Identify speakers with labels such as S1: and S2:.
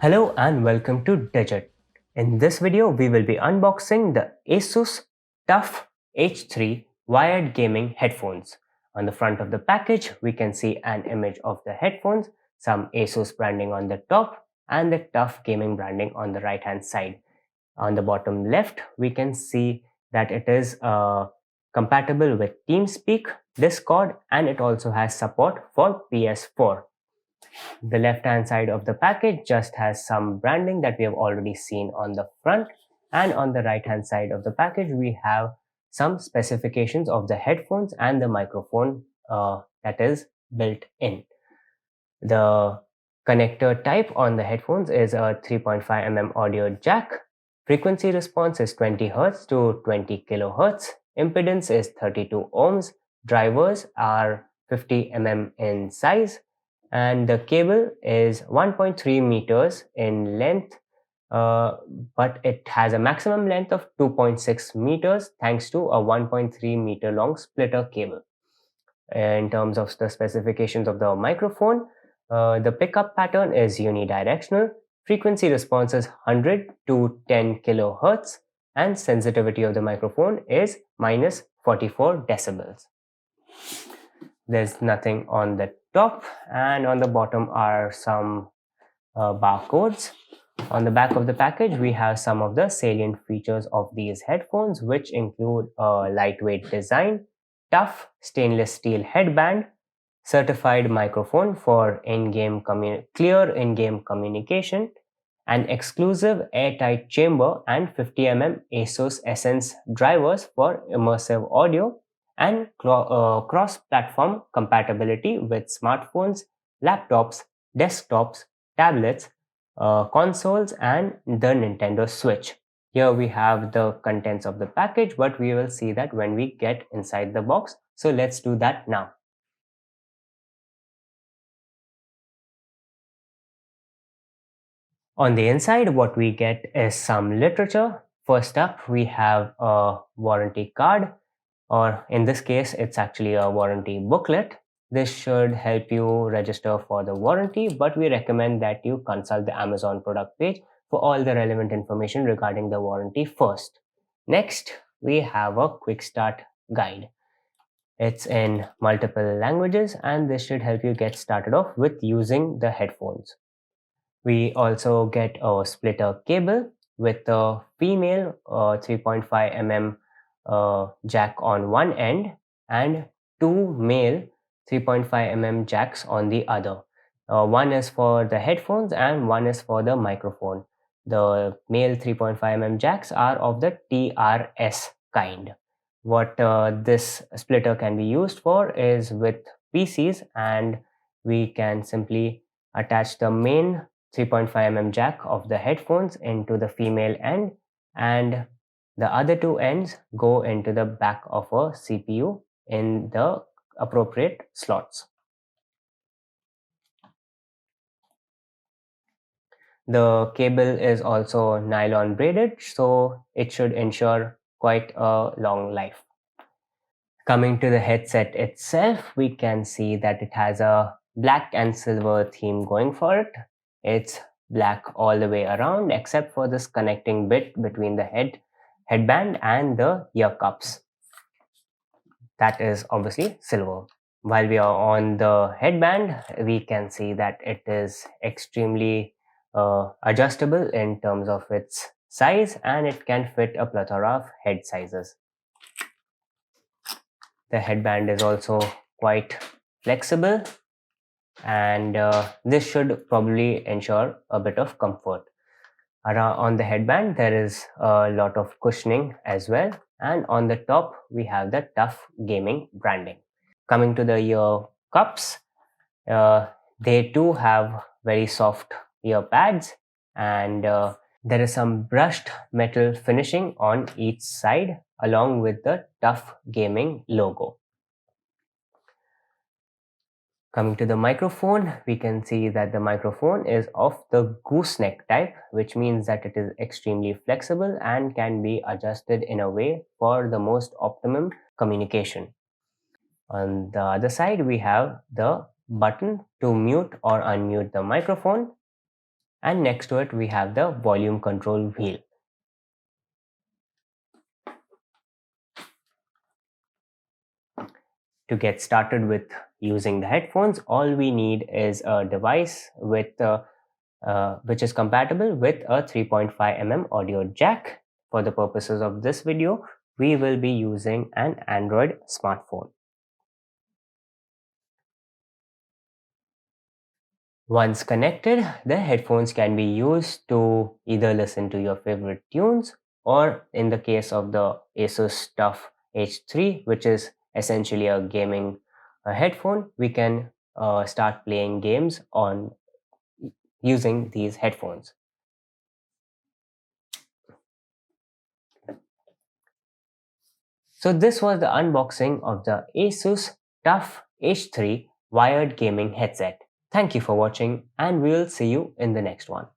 S1: Hello and welcome to Digit. In this video, we will be unboxing the ASUS TUF H3 wired gaming headphones. On the front of the package, we can see an image of the headphones, some ASUS branding on the top, and the TUF gaming branding on the right hand side. On the bottom left, we can see that it is compatible with TeamSpeak, Discord, and it also has support for PS4. The left hand side of the package just has some branding that we have already seen on the front, and on the right hand side of the package we have some specifications of the headphones and the microphone that is built in. The connector type on the headphones is a 3.5 mm audio jack. Frequency response is 20 Hz to 20 kHz. Impedance is 32 ohms. Drivers are 50 mm in size, and the cable is 1.3 meters in length, but it has a maximum length of 2.6 meters thanks to a 1.3 meter long splitter cable. In terms of the specifications of the microphone, the pickup pattern is unidirectional, frequency response is 100 to 10 kilohertz, and sensitivity of the microphone is minus 44 decibels. There's nothing on the top, and on the bottom are some barcodes. On the back of the package, we have some of the salient features of these headphones, which include a lightweight design, tough stainless steel headband, certified microphone for clear in-game communication, an exclusive airtight chamber, and 50 mm ASUS Essence drivers for immersive audio, and cross-platform compatibility with smartphones, laptops, desktops, tablets, consoles, and the Nintendo Switch. Here we have the contents of the package, but we will see that when we get inside the box. So let's do that now. On the inside, what we get is some literature. First up, we have a warranty card, or in this case, it's actually a warranty booklet. This should help you register for the warranty, but we recommend that you consult the Amazon product page for all the relevant information regarding the warranty first. Next, we have a quick start guide. It's in multiple languages, and this should help you get started off with using the headphones. We also get a splitter cable with a female 3.5 mm jack on one end and two male 3.5 mm jacks on the other. One is for the headphones and one is for the microphone. The male 3.5 mm jacks are of the TRS kind. What this splitter can be used for is with PCs, and we can simply attach the main 3.5 mm jack of the headphones into the female end, and the other two ends go into the back of a CPU in the appropriate slots. The cable is also nylon braided, so it should ensure quite a long life. Coming to the headset itself, we can see that it has a black and silver theme going for it. It's black all the way around except for this connecting bit between the headband and the ear cups. That is obviously silver. While we are on the headband, we can see that it is extremely adjustable in terms of its size, and it can fit a plethora of head sizes. The headband is also quite flexible, and this should probably ensure a bit of comfort. On the headband, there is a lot of cushioning as well, and on the top we have the TUF gaming branding. Coming to the ear cups, they too have very soft ear pads, and there is some brushed metal finishing on each side along with the TUF gaming logo. Coming to the microphone, we can see that the microphone is of the gooseneck type, which means that it is extremely flexible and can be adjusted in a way for the most optimum communication. On the other side, we have the button to mute or unmute the microphone, and next to it we have the volume control wheel. To get started with using the headphones, all we need is a device which is compatible with a 3.5 mm audio jack. For the purposes of this video, we will be using an Android smartphone. Once connected, the headphones can be used to either listen to your favorite tunes, or in the case of the ASUS TUF H3, which is essentially a gaming headphone, we can start playing games on using these headphones. So this was the unboxing of the ASUS TUF H3 wired gaming headset. Thank you for watching, and we'll see you in the next one.